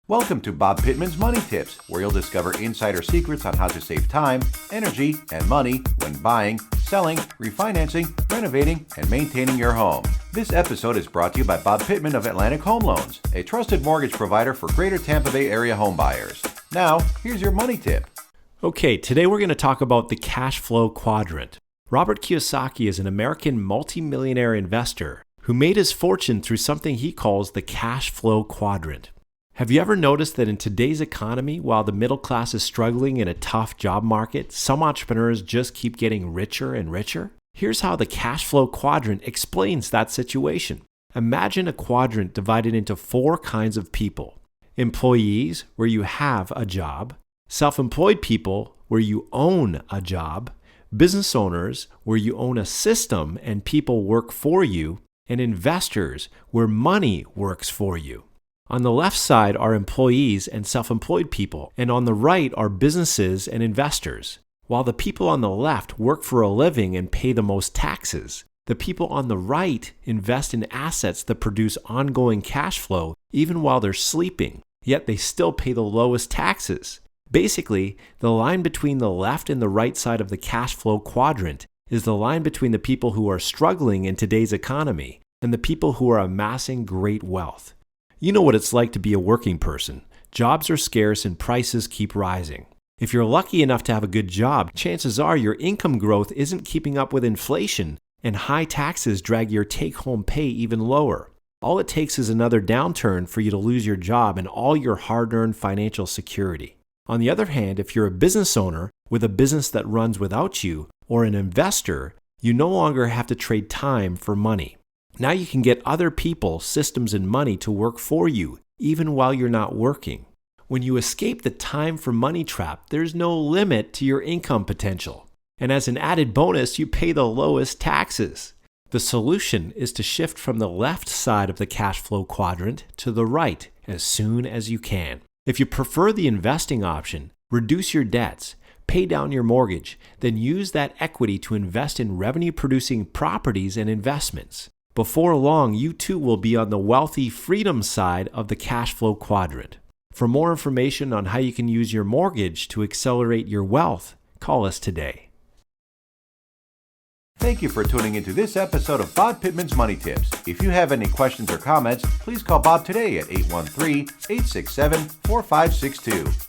Welcome to Bob Pittman's Money Tips, where you'll discover insider secrets on how to save time, energy, and money when buying, selling, refinancing, renovating, and maintaining your home. This episode is brought to you by Bob Pittman of Atlantic Home Loans, a trusted mortgage provider for greater Tampa Bay area home buyers. Now, here's your money tip. Okay, today we're going to talk about the Cash Flow Quadrant. Robert Kiyosaki is an American multi-millionaire investor who made his fortune through something he calls the Cash Flow Quadrant. Have you ever noticed that in today's economy, while the middle class is struggling in a tough job market, some entrepreneurs just keep getting richer and richer? Here's how the Cash Flow Quadrant explains that situation. Imagine a quadrant divided into 4 kinds of people. Employees, where you have a job. Self-employed people, where you own a job. Business owners, where you own a system and people work for you. And investors, where money works for you. On the left side are employees and self-employed people, and on the right are businesses and investors. While the people on the left work for a living and pay the most taxes, the people on the right invest in assets that produce ongoing cash flow even while they're sleeping, yet they still pay the lowest taxes. Basically, the line between the left and the right side of the cash flow quadrant is the line between the people who are struggling in today's economy and the people who are amassing great wealth. You know what it's like to be a working person. Jobs are scarce and prices keep rising. If you're lucky enough to have a good job, chances are your income growth isn't keeping up with inflation, and high taxes drag your take-home pay even lower. All it takes is another downturn for you to lose your job and all your hard-earned financial security. On the other hand, if you're a business owner with a business that runs without you, or an investor, you no longer have to trade time for money. Now you can get other people, systems, and money to work for you, even while you're not working. When you escape the time for money trap, there's no limit to your income potential. And as an added bonus, you pay the lowest taxes. The solution is to shift from the left side of the cash flow quadrant to the right as soon as you can. If you prefer the investing option, reduce your debts, pay down your mortgage, then use that equity to invest in revenue-producing properties and investments. Before long, you too will be on the wealthy freedom side of the cash flow quadrant. For more information on how you can use your mortgage to accelerate your wealth, call us today. Thank you for tuning into this episode of Bob Pittman's Money Tips. If you have any questions or comments, please call Bob today at 813-867-4562.